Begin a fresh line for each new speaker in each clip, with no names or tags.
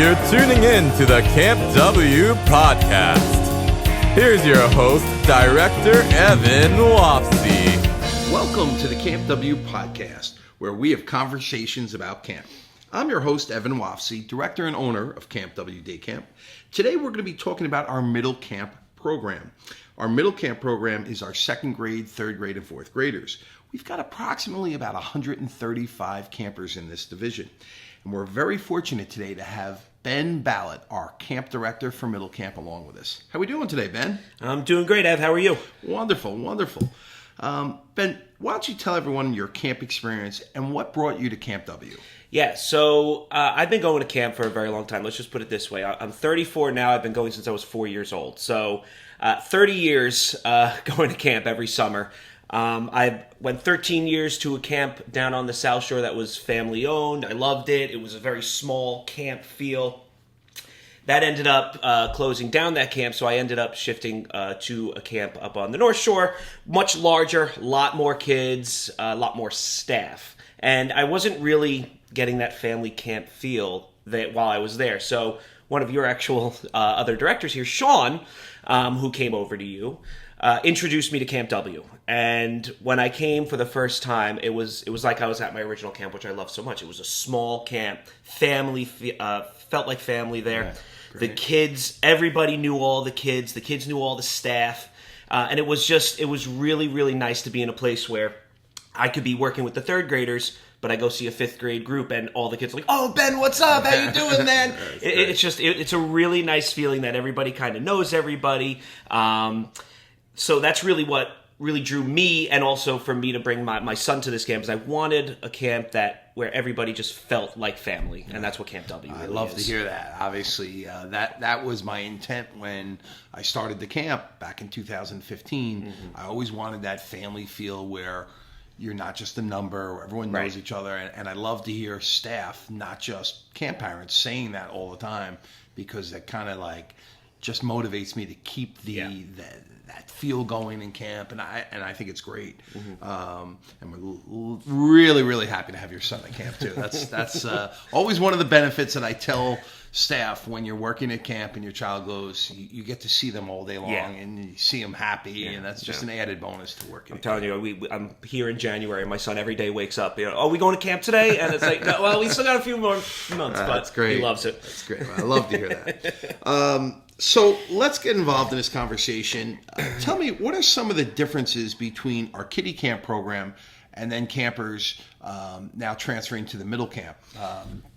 You're tuning in to the Camp W podcast. Here's your host, Director Evan Wofsy.
Welcome to the Camp W podcast, where we have conversations about camp. I'm your host, Evan Wofsy, Director and owner of Camp W Day Camp. Today we're going to be talking about our middle camp program. Our middle camp program is our second grade, third grade, and fourth graders. We've got approximately about 135 campers in this division. And we're very fortunate today to have Ben Ballett, our camp director for middle camp, along with us. How are we doing today, Ben?
I'm doing great, Ev. How are you?
Wonderful, wonderful. Ben, why don't you tell everyone your camp experience and what brought you to Camp W?
Yeah, so I've been going to camp for a very long time. Let's just put it this way. I'm 34 now. I've been going since I was 4 years old. So 30 years going to camp every summer. I went 13 years to a camp down on the South Shore that was family owned. I loved it. It was a very small camp feel. That ended up closing down that camp, so I ended up shifting to a camp up on the North Shore. Much larger, a lot more kids, a lot more staff. And I wasn't really getting that family camp feel that while I was there. So one of your actual other directors here, Sean, who came over to you, introduced me to Camp W. And when I came for the first time, it was like I was at my original camp, which I loved so much. It was a small camp, family, felt like family there. Yeah, the kids, everybody knew all the kids knew all the staff. And it was really, really nice to be in a place where I could be working with the third graders, but I go see a fifth grade group and all the kids are like, "Oh, Ben, what's up? How you doing, man?" It's a really nice feeling that everybody kind of knows everybody. So that's really what really drew me, and also for me to bring my son to this camp, is I wanted a camp where everybody just felt like family, and that's what Camp W really is.
I love to hear that. Obviously, that was my intent when I started the camp back in 2015. Mm-hmm. I always wanted that family feel where you're not just a number, where everyone knows each other, and I love to hear staff, not just camp parents, saying that all the time, because that kind of like just motivates me to keep that feel going in camp, and I think it's great. Mm-hmm. And we're really, really happy to have your son at camp too. That's always one of the benefits that I tell staff when you're working at camp and your child goes. You get to see them all day long, and you see them happy, and that's just an added bonus to working.
I'm telling you, I'm here in January. My son every day wakes up. Are we going to camp today? And it's like, no, well, we still got a few more months, but
that's great.
He loves it.
That's great. I love to hear that. So let's get involved in this conversation. Tell me, what are some of the differences between our kiddie camp program and then campers now transferring to the middle camp?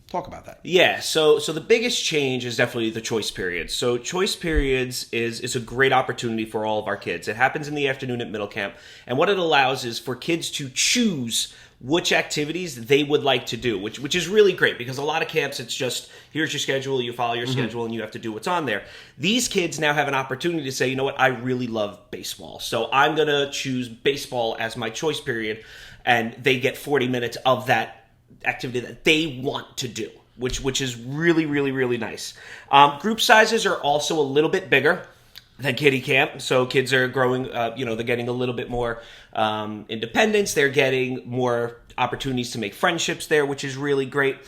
Talk about that.
Yeah, so the biggest change is definitely the choice periods. So choice periods is a great opportunity for all of our kids. It happens in the afternoon at middle camp, and what it allows is for kids to choose which activities they would like to do, which is really great, because a lot of camps, it's just, here's your schedule, you follow your schedule, and you have to do what's on there. These kids now have an opportunity to say, you know what, I really love baseball, so I'm going to choose baseball as my choice period, and they get 40 minutes of that activity that they want to do, which is really, really, really nice. Group sizes are also a little bit bigger than kiddie camp, so kids are growing, they're getting a little bit more independence, they're getting more opportunities to make friendships there, which is really great.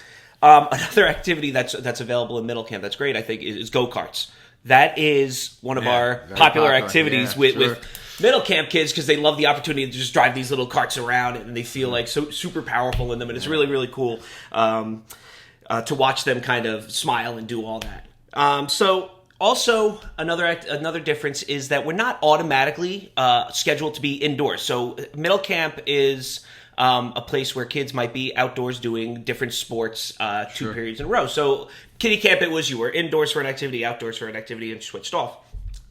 Another activity that's available in middle camp that's great, I think, is go-karts. That is one of our popular activities with middle camp kids, because they love the opportunity to just drive these little carts around, and they feel like so super powerful in them, and it's really, really cool to watch them kind of smile and do all that. So also, another difference is that we're not automatically scheduled to be indoors. So middle camp is a place where kids might be outdoors doing different sports 2 periods in a row. So kiddie camp, it was you were indoors for an activity, outdoors for an activity, and switched off.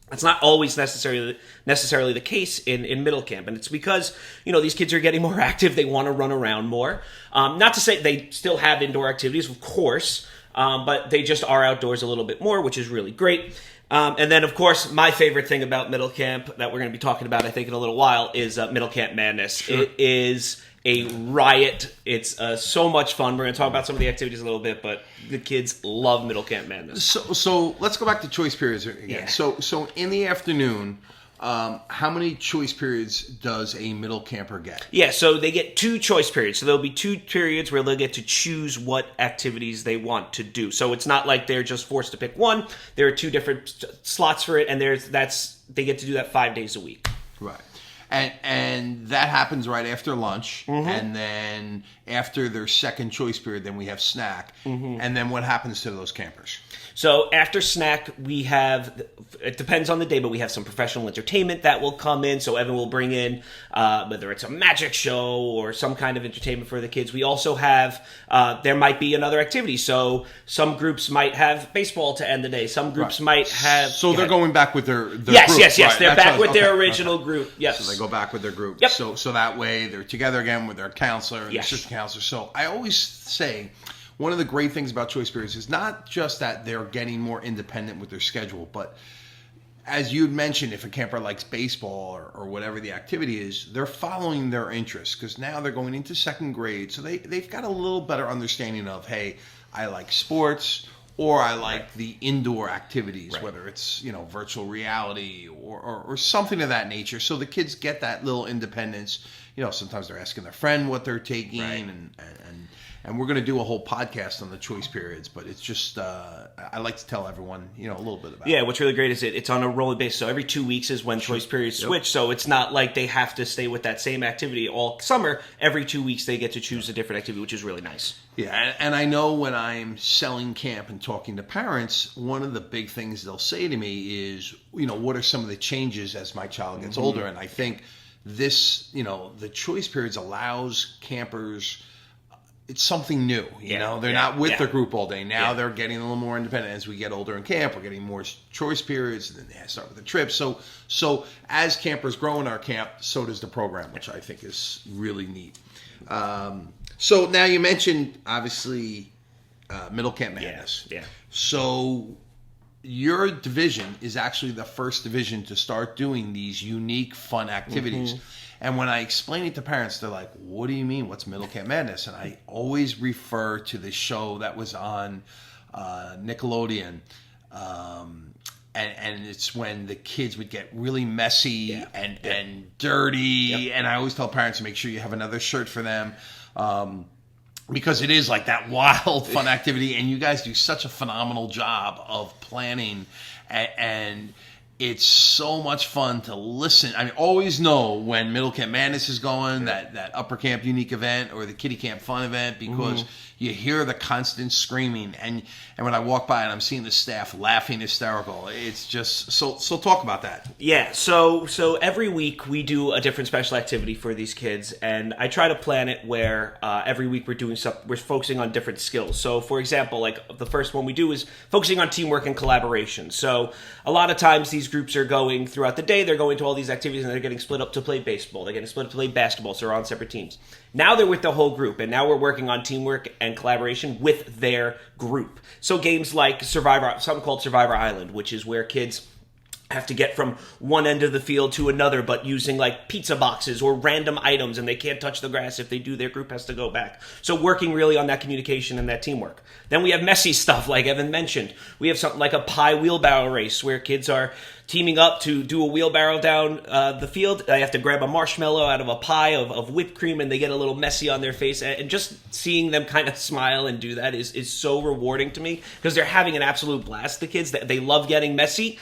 That's not always necessarily the case in middle camp, and it's because these kids are getting more active. They want to run around more. Not to say they still have indoor activities, of course, but they just are outdoors a little bit more, which is really great. And then, of course, my favorite thing about middle camp that we're going to be talking about, I think, in a little while is middle camp madness. Sure. It is a riot. It's so much fun. We're going to talk about some of the activities a little bit, but the kids love middle camp madness.
So let's go back to choice periods again. Yeah. So in the afternoon, How many choice periods does a middle camper get?
Yeah, so they get 2 choice periods. So there'll be 2 periods where they'll get to choose what activities they want to do. So it's not like they're just forced to pick one. There are 2 different slots for it, and they get to do that 5 days a week.
Right. And that happens right after lunch, and then after their second choice period, then we have snack. And then what happens to those campers?
So after snack, we have, it depends on the day, but we have some professional entertainment that will come in. So Evan will bring in, whether it's a magic show or some kind of entertainment for the kids. We also have, there might be another activity. So some groups might have baseball to end the day. Some groups might have...
So they're going back with their
yes,
group.
Yes.
Right.
They're back with their original group. Yes.
So they go back with their group.
Yep.
So that way they're together again with their counselor and
Yes.
assistant counselor. So I always say one of the great things about choice periods is not just that they're getting more independent with their schedule, but as you'd mentioned, if a camper likes baseball or whatever the activity is, they're following their interests because now they're going into second grade. So they've got a little better understanding of, hey, I like sports or I like the indoor activities, whether it's, virtual reality or something of that nature. So the kids get that little independence. Sometimes they're asking their friend what they're taking and we're going to do a whole podcast on the choice periods, but it's just, I like to tell everyone, a little bit about it.
Yeah, what's really great is it's on a rolling basis. So every 2 weeks is when choice periods switch. So it's not like they have to stay with that same activity all summer. Every 2 weeks they get to choose a different activity, which is really nice.
Yeah, and I know when I'm selling camp and talking to parents, one of the big things they'll say to me is, what are some of the changes as my child gets older? And I think this, the choice periods allows campers... It's something new, They're not with their group all day. Now they're getting a little more independent. As we get older in camp, we're getting more choice periods, and then they start with the trips. So as campers grow in our camp, so does the program, which I think is really neat. So now you mentioned, obviously, Middle Camp Madness.
Yeah.
So your division is actually the first division to start doing these unique, fun activities. And when I explain it to parents, they're like, what do you mean? What's Middle Camp Madness? And I always refer to the show that was on Nickelodeon. And it's when the kids would get really messy and dirty. And I always tell parents to make sure you have another shirt for them. Because it is like that wild, fun activity. And you guys do such a phenomenal job of planning. And it's so much fun to listen. I mean, always know when Middle Camp Madness is going, that Upper Camp Unique event or the Kiddie Camp Fun event, because you hear the constant screaming. And when I walk by and I'm seeing the staff laughing hysterical, it's just... So talk about that.
Yeah, so every week we do a different special activity for these kids, and I try to plan it where every week we're focusing on different skills. So, for example, like the first one we do is focusing on teamwork and collaboration. So a lot of times these groups are going throughout the day, they're going to all these activities, and they're getting split up to play baseball, they're getting split up to play basketball, so they're on separate teams. Now they're with the whole group, and now we're working on teamwork and collaboration with their group. So games like something called Survivor Island, which is where kids have to get from one end of the field to another, but using like pizza boxes or random items, and they can't touch the grass. If they do, their group has to go back. So working really on that communication and that teamwork. Then we have messy stuff like Evan mentioned. We have something like a pie wheelbarrow race where kids are teaming up to do a wheelbarrow down the field. They have to grab a marshmallow out of a pie of whipped cream, and they get a little messy on their face. And just seeing them kind of smile and do that is so rewarding to me, because they're having an absolute blast, the kids. They love getting messy.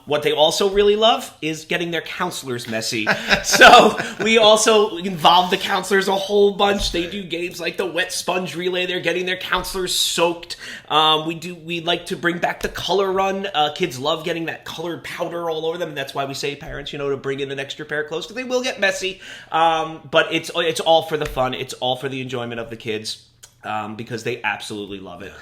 What they also really love is getting their counselors messy. So we also involve the counselors a whole bunch. They do games like the wet sponge relay. They're getting their counselors soaked. We like to bring back the color run. Kids love getting that colored powder all over them, and that's why we say parents, to bring in an extra pair of clothes, because they will get messy. But it's all for the fun. It's all for the enjoyment of the kids, because they absolutely love it.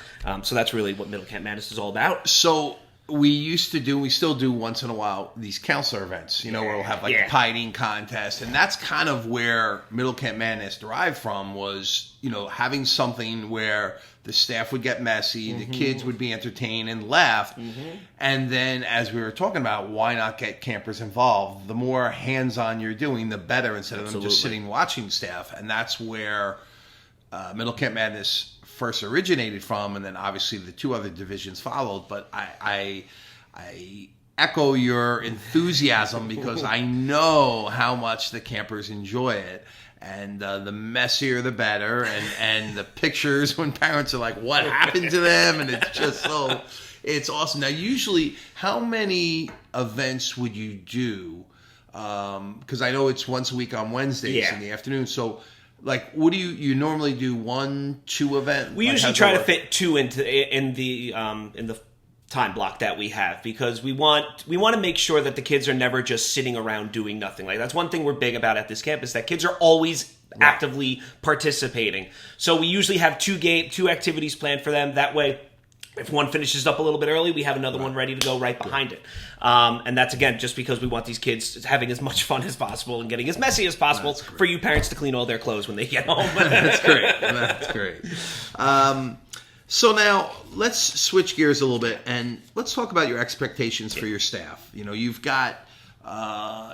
So that's really what Middle Camp Madness is all about.
So we still do once in a while, these counselor events, where we'll have like a pie eating contest. And that's kind of where Middle Camp Madness derived from, was, having something where the staff would get messy, the kids would be entertained and laugh. And then, as we were talking about, why not get campers involved? The more hands-on you're doing, the better, instead of them just sitting watching staff. And that's where Middle Camp Madness first originated from, and then obviously the two other divisions followed. But I echo your enthusiasm because I know how much the campers enjoy it. And the messier the better, and the pictures when parents are like, what happened to them? And it's just so, it's awesome. Now, usually, how many events would you do? Because I know it's once a week on Wednesdays in the afternoon. So, like, what do you normally do? 1, 2 events?
We usually try to fit 2 in the time block that we have, because we want to make sure that the kids are never just sitting around doing nothing. Like, that's one thing we're big about at this campus, that kids are always actively participating. So we usually have 2 activities planned for them. That way, if one finishes up a little bit early, we have another one ready to go right behind it. And that's, again, just because we want these kids having as much fun as possible and getting as messy as possible for you parents to clean all their clothes when they get home.
That's great. That's great. So now let's switch gears a little bit and let's talk about your expectations for your staff. You know, you've got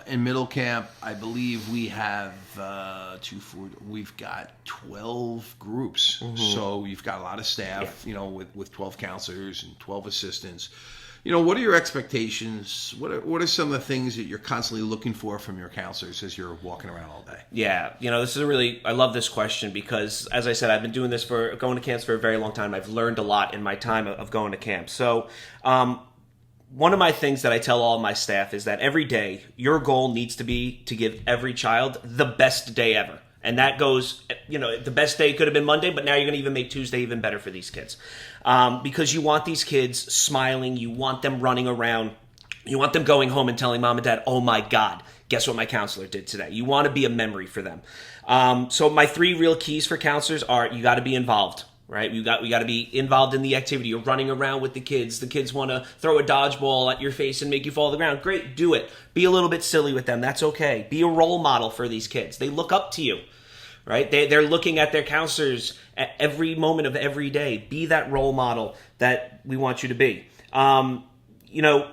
in middle camp, I believe we have we've got 12 groups. So you've got a lot of staff, you know, with 12 counselors and 12 assistants. You know, what are your expectations? What are some of the things that you're constantly looking for from your counselors as you're walking around all day?
Yeah, you know, this is I love this question because, as I said, I've been doing this going to camps for a very long time. I've learned a lot in my time of going to camp. So, one of my things that I tell all of my staff is that every day, your goal needs to be to give every child the best day ever. And that goes, you know, the best day could have been Monday, but now you're going to even make Tuesday even better for these kids. Because you want these kids smiling, you want them running around, you want them going home and telling mom and dad, oh my God, guess what my counselor did today? You want to be a memory for them. So my 3 real keys for counselors are, you got to be involved. Right, we got to be involved in the activity. You're running around with the kids. The kids want to throw a dodgeball at your face and make you fall to the ground. Great, do it. Be a little bit silly with them. That's okay. Be a role model for these kids. They look up to you, right? They're looking at their counselors at every moment of every day. Be that role model that we want you to be. You know,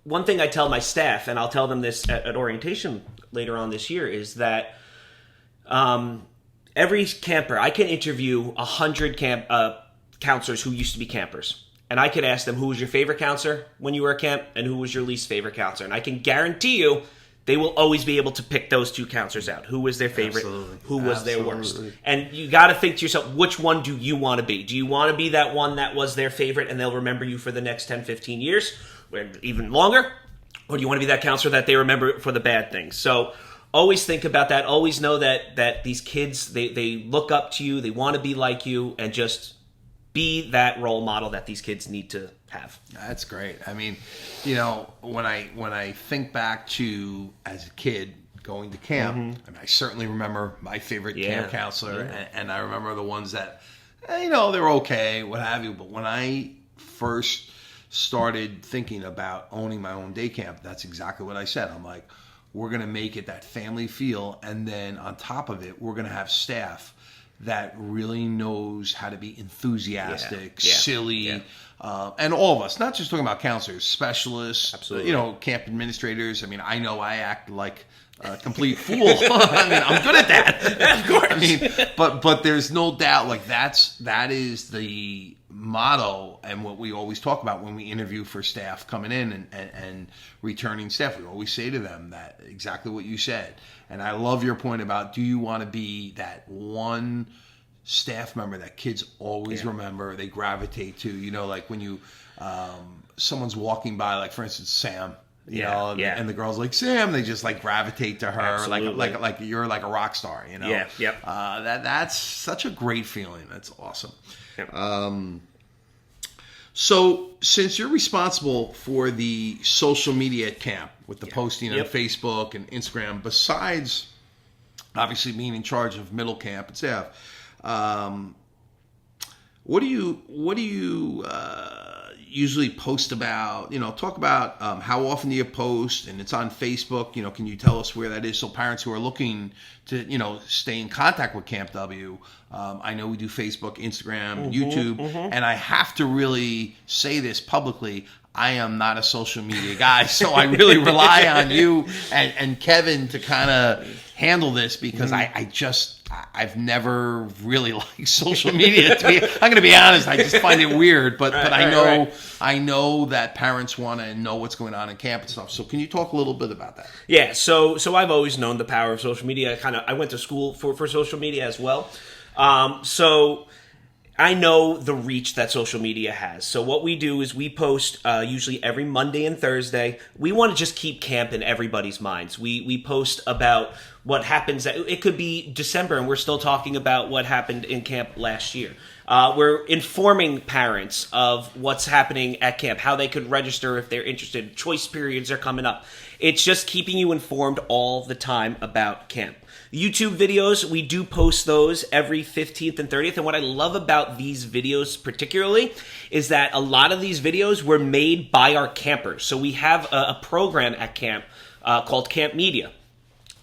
one thing I tell my staff, and I'll tell them this at orientation later on this year, is that every camper, I can interview 100 counselors who used to be campers. And I could ask them, who was your favorite counselor when you were at camp and who was your least favorite counselor? And I can guarantee you they will always be able to pick those 2 counselors out. Who was their favorite? Absolutely. Who was their worst? And you got to think to yourself, which one do you want to be? Do you want to be that one that was their favorite and they'll remember you for the next 10, 15 years, or even longer? Or do you want to be that counselor that they remember for the bad things? So always think about that. Always know that these kids, they look up to you, they want to be like you, and just be that role model that these kids need to have.
That's great. I mean, you know, when I think back to as a kid going to camp, I mean, I certainly remember my favorite camp counselor, and I remember the ones that, you know, they're okay, what have you. But when I first started thinking about owning my own day camp, that's exactly what I said. I'm like, we're going to make it that family feel, and then on top of it, we're going to have staff that really knows how to be enthusiastic, silly, and all of us, not just talking about counselors, specialists, you know, camp administrators. I mean, I know I act like a complete fool. I mean, I'm good at that. Of course. I mean, but there's no doubt, like, that is the motto and what we always talk about when we interview for staff coming in and returning staff. We always say to them that exactly what you said. And I love your point about, do you want to be that one staff member that kids always remember, they gravitate to? You know, like when you someone's walking by, like for instance Sam, you know, and the girls like, Sam, they just like gravitate to her. Absolutely. like you're like a rock star, you know. That's such a great feeling. That's awesome. So since you're responsible for the social media at camp with the posting on Facebook and Instagram, besides obviously being in charge of middle camp and staff, what do you usually post about? You know, talk about how often do you post, and it's on Facebook. You know, can you tell us where that is so parents who are looking to, you know, stay in contact with Camp W? I know we do Facebook, Instagram, YouTube, and I have to really say this publicly. I am not a social media guy, so I really rely on you and Kevin to kind of handle this because I've never really liked social media. I'm going to be honest, I just find it weird, but I know that parents want to know what's going on in camp and stuff. So can you talk a little bit about that?
Yeah, so I've always known the power of social media. I went to school for social media as well. So I know the reach that social media has. So what we do is we post usually every Monday and Thursday. We want to just keep camp in everybody's minds. We post about what happens. It could be December and we're still talking about what happened in camp last year. We're informing parents of what's happening at camp, how they could register if they're interested. Choice periods are coming up. It's just keeping you informed all the time about camp. YouTube videos, we do post those every 15th and 30th. And what I love about these videos particularly is that a lot of these videos were made by our campers. So we have a program at camp called Camp Media,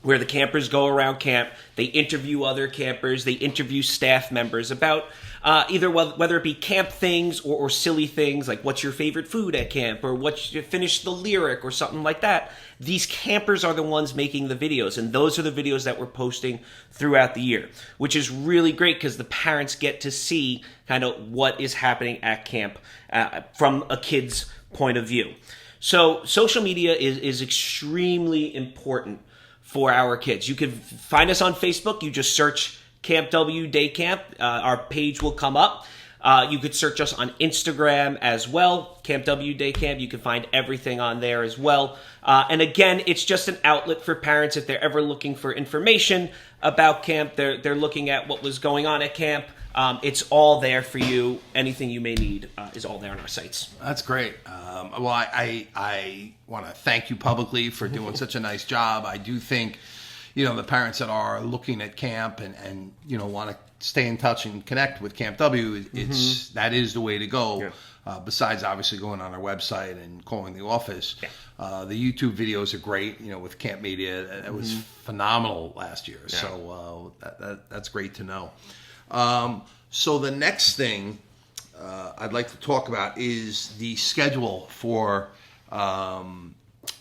where the campers go around camp, they interview other campers, they interview staff members about either whether it be camp things or silly things like what's your favorite food at camp or what you finished the lyric or something like that. These campers are the ones making the videos, and those are the videos that we're posting throughout the year, which is really great because the parents get to see kind of what is happening at camp from a kid's point of view. So social media is extremely important for our kids. You can find us on Facebook. You just search Camp W Day Camp. Our page will come up. You could search us on Instagram as well, Camp W Day Camp. You can find everything on there as well. And again, it's just an outlet for parents if they're ever looking for information about camp. They're looking at what was going on at camp. It's all there for you. Anything you may need is all there on our sites.
That's great. Well, I want to thank you publicly for doing such a nice job. I do think, the parents that are looking at camp and want to stay in touch and connect with Camp W, that is the way to go. Yeah. Besides obviously going on our website and calling the office. Yeah. The YouTube videos are great, with Camp Media. It was phenomenal last year. Yeah. So that's great to know. So the next thing I'd like to talk about is the schedule for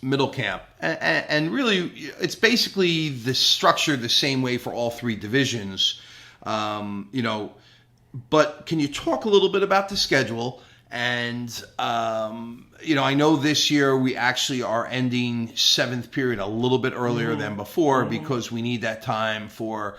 middle camp. And really, it's basically the structure the same way for all three divisions. But can you talk a little bit about the schedule? And, I know this year we actually are ending 7th period a little bit earlier than before because we need that time for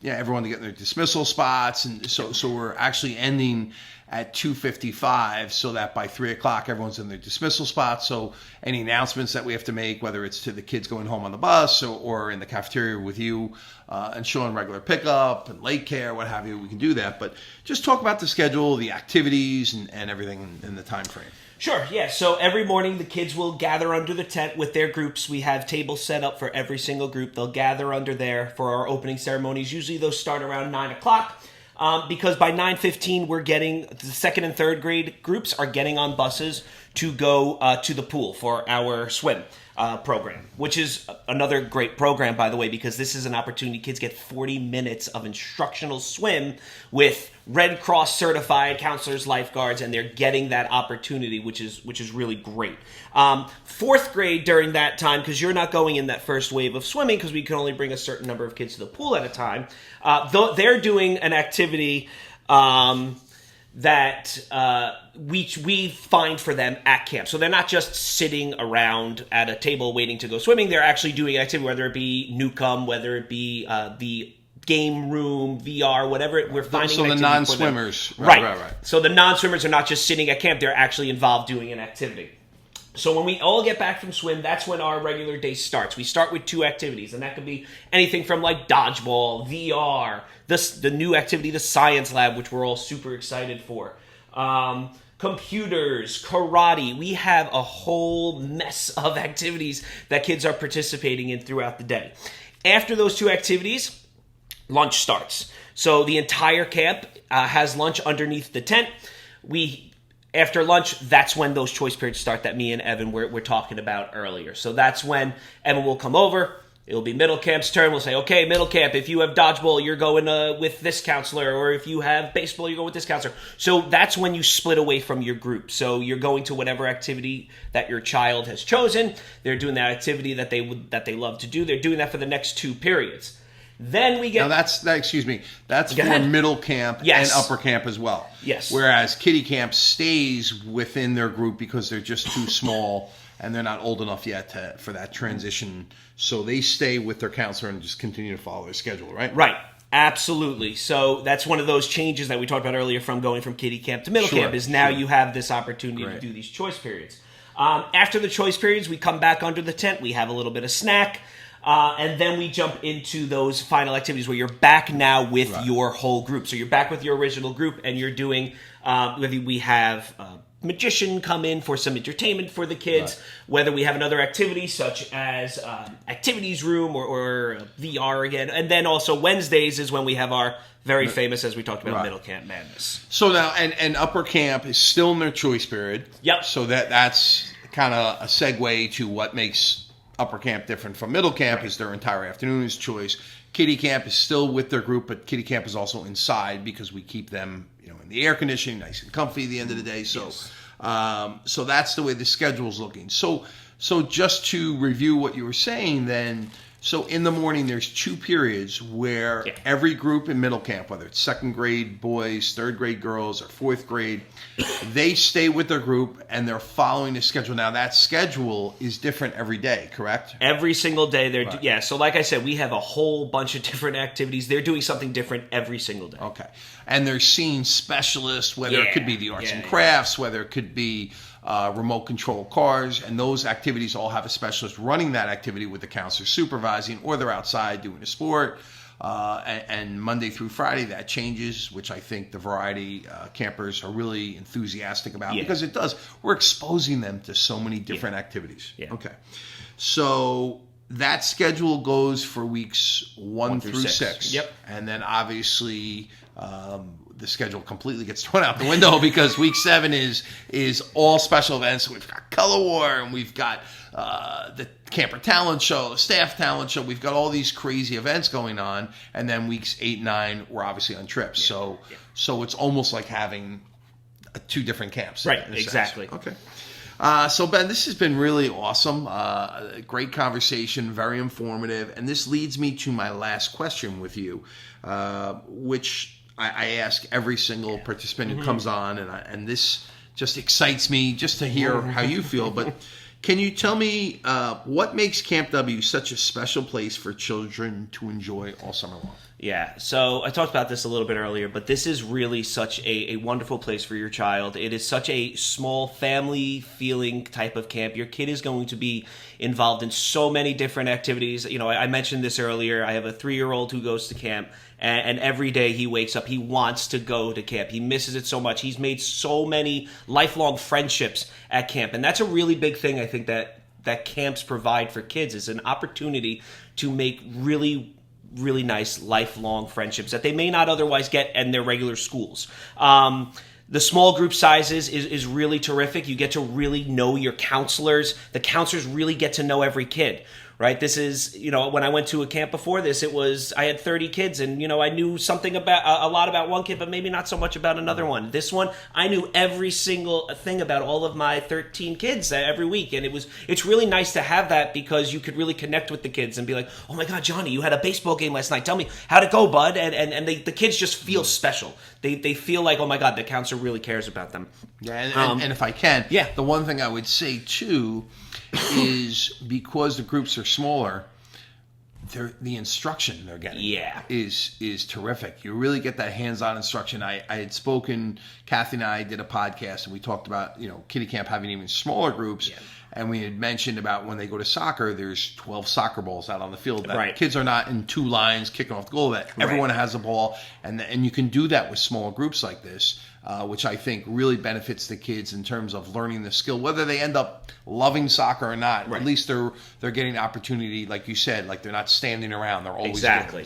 everyone to get in their dismissal spots. And so we're actually ending at 2:55 so that by 3 o'clock everyone's in their dismissal spots. So any announcements that we have to make, whether it's to the kids going home on the bus or in the cafeteria with you and showing regular pickup and late care, what have you, we can do that. But just talk about the schedule, the activities, and everything in the time frame.
Sure, yeah. So every morning the kids will gather under the tent with their groups. We have tables set up for every single group. They'll gather under there for our opening ceremonies. Usually those start around 9 o'clock. Because by 9:15, we're getting the 2nd and 3rd grade groups are getting on buses to go to the pool for our swim program, which is another great program, by the way, because this is an opportunity. Kids get 40 minutes of instructional swim with Red Cross certified counselors, lifeguards, and they're getting that opportunity, which is really great. 4th grade during that time, because you're not going in that first wave of swimming, because we can only bring a certain number of kids to the pool at a time. They're doing an activity that we find for them at camp. So they're not just sitting around at a table waiting to go swimming. They're actually doing activity, whether it be Newcomb, whether it be the game room, VR, whatever we're finding.
So the non-swimmers.
Right. So the non-swimmers are not just sitting at camp. They're actually involved doing an activity. So when we all get back from swim, that's when our regular day starts. We start with 2 activities, and that could be anything from like dodgeball, VR, the new activity, the science lab, which we're all super excited for. Computers, karate. We have a whole mess of activities that kids are participating in throughout the day. After those 2 activities, lunch starts. So the entire camp has lunch underneath the tent. After lunch, that's when those choice periods start that me and Evan were talking about earlier. So that's when Evan will come over. It'll be middle camp's turn. We'll say, okay, middle camp, if you have dodgeball, you're going with this counselor, or if you have baseball, you go with this counselor. So that's when you split away from your group. So you're going to whatever activity that your child has chosen. They're doing that activity that they love to do. They're doing that for the next 2 periods. Then we get...
Now excuse me, that's for
ahead.
middle camp
Yes.
and upper camp as well.
Yes.
Whereas kiddie camp stays within their group because they're just too small and they're not old enough yet for that transition. So they stay with their counselor and just continue to follow their schedule, right?
Right. Absolutely. So that's one of those changes that we talked about earlier from going from kiddie camp to middle camp is now you have this opportunity to do these choice periods. After the choice periods, we come back under the tent. We have a little bit of snack. And then we jump into those final activities where you're back now with your whole group. So you're back with your original group and you're doing, we have magician come in for some entertainment for the kids, whether we have another activity such as activities room or VR again. And then also Wednesdays is when we have our very famous, as we talked about, middle camp madness.
So now, and upper camp is still in their choice period.
Yep.
So that's kind of a segue to what makes upper camp different from middle camp is their entire afternoon is choice. Kiddie camp is still with their group, but kiddie camp is also inside because we keep them, in the air conditioning, nice and comfy at the end of the day. So, so that's the way the schedule's looking. So just to review what you were saying, then. So in the morning, there's 2 periods where every group in middle camp, whether it's 2nd grade boys, 3rd grade girls, or 4th grade, they stay with their group and they're following the schedule. Now, that schedule is different every day, correct?
Every single day. So like I said, we have a whole bunch of different activities. They're doing something different every single day.
Okay. And they're seeing specialists, whether it could be the arts and crafts, whether it could be remote control cars, and those activities all have a specialist running that activity with the counselor supervising, or they're outside doing a sport. And Monday through Friday, that changes, which I think the variety campers are really enthusiastic about because it does. We're exposing them to so many different activities. Yeah. Okay. So that schedule goes for weeks 1 through 6.
Yep.
And then obviously the schedule completely gets thrown out the window because week 7 is all special events. We've got Color War and we've got the Camper Talent Show, the Staff Talent Show. We've got all these crazy events going on. And then weeks 8 and 9, we're obviously on trips. So it's almost like having 2 different camps.
Right, exactly.
Okay. So, Ben, this has been really awesome. Great conversation, very informative. And this leads me to my last question with you, which I ask every single participant who comes on. And this just excites me just to hear how you feel. But can you tell me what makes Camp W such a special place for children to enjoy all summer long?
Yeah, so I talked about this a little bit earlier, but this is really such a wonderful place for your child. It is such a small family feeling type of camp. Your kid is going to be involved in so many different activities. I mentioned this earlier. I have a 3-year-old who goes to camp, and every day he wakes up, he wants to go to camp. He misses it so much. He's made so many lifelong friendships at camp, and that's a really big thing I think that camps provide for kids is an opportunity to make really nice lifelong friendships that they may not otherwise get in their regular schools. The small group sizes is really terrific. You get to really know your counselors. The counselors really get to know every kid, right? This is, when I went to a camp before this, I had 30 kids and, I knew something about, a lot about one kid, but maybe not so much about another one. This one, I knew every single thing about all of my 13 kids every week. And it's really nice to have that because you could really connect with the kids and be like, oh my God, Johnny, you had a baseball game last night. Tell me, how'd it go, bud? And the kids just feel special. They feel like, oh my God, the counselor really cares about them.
Yeah, and if I can, the one thing I would say too is because the groups are smaller, the instruction they're getting is terrific. You really get that hands-on instruction. I had spoken, Kathy and I did a podcast and we talked about, kiddie camp having even smaller groups. Yeah. And we had mentioned about when they go to soccer, there's 12 soccer balls out on the field. Right. Kids are not in 2 lines kicking off the goal. That everyone has a ball, and you can do that with small groups like this, which I think really benefits the kids in terms of learning the skill. Whether they end up loving soccer or not, at least they're getting the opportunity, like you said, like they're not standing around. They're always
exactly.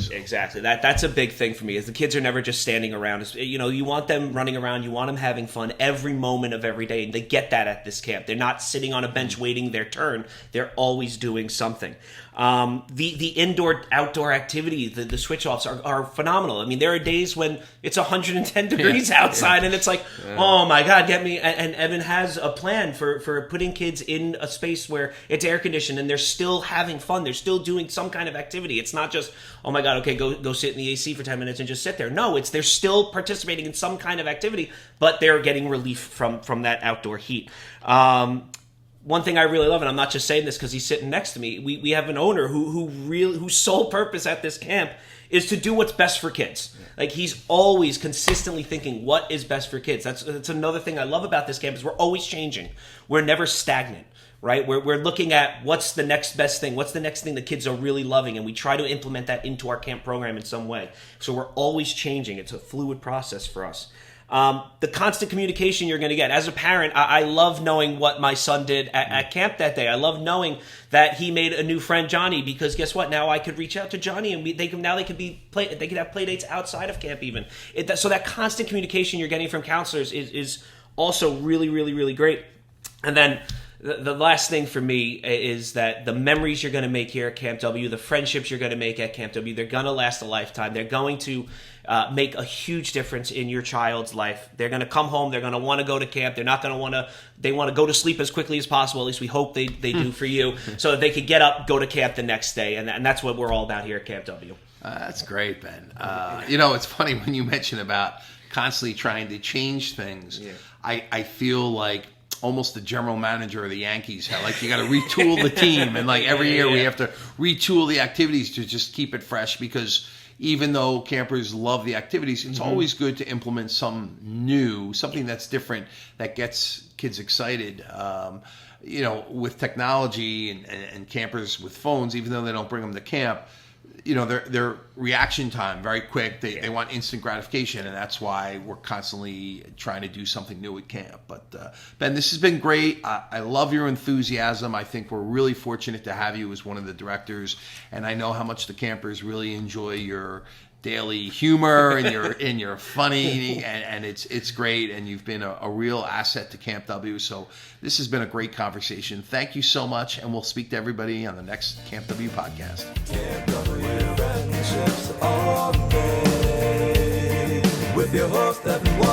That's a big thing for me. Is the kids are never just standing around. You want them running around. You want them having fun every moment of every day, and they get that at this camp. They're not sitting on a bench much waiting their turn. They're always doing something. The indoor-outdoor activity, the switch-offs are phenomenal. I mean, there are days when it's 110 degrees outside, and it's like, oh my God, get me. And Evan has a plan for putting kids in a space where it's air-conditioned, and they're still having fun. They're still doing some kind of activity. It's not just, oh my God, okay, go sit in the AC for 10 minutes and just sit there. No, they're still participating in some kind of activity, but they're getting relief from that outdoor heat. One thing I really love, and I'm not just saying this because he's sitting next to me, we have an owner whose sole purpose at this camp is to do what's best for kids. Like, he's always consistently thinking what is best for kids. That's another thing I love about this camp is we're always changing. We're never stagnant, right? We're looking at what's the next best thing, what's the next thing the kids are really loving, and we try to implement that into our camp program in some way. So we're always changing. It's a fluid process for us. The constant communication you're going to get. As a parent, I love knowing what my son did at camp that day. I love knowing that he made a new friend, Johnny, because guess what? Now I could reach out to Johnny, and they could have play dates outside of camp even. So that constant communication you're getting from counselors is also really, really, really great. And then the last thing for me is that the memories you're going to make here at Camp W, the friendships you're going to make at Camp W, they're going to last a lifetime. They're going to make a huge difference in your child's life. They're going to come home. They're going to want to go to camp. They're not going to want to. They want to go to sleep as quickly as possible. At least we hope they do for you, so that they could get up, go to camp the next day, and that's what we're all about here at Camp W.
That's great, Ben. It's funny when you mention about constantly trying to change things. Yeah. I feel like almost the general manager of the Yankees. How like you got to retool the team, and like every year we have to retool the activities to just keep it fresh, because even though campers love the activities, it's always good to implement something that's different, that gets kids excited. With technology and campers with phones, even though they don't bring them to camp, their reaction time very quick. They want instant gratification, and that's why we're constantly trying to do something new at camp. But Ben, this has been great. I love your enthusiasm. I think we're really fortunate to have you as one of the directors, and I know how much the campers really enjoy your daily humor and your funny, and it's great, and you've been a real asset to Camp W. So this has been a great conversation. Thank you so much, and we'll speak to everybody on the next Camp W podcast. Camp W friendships all day with your host Evan.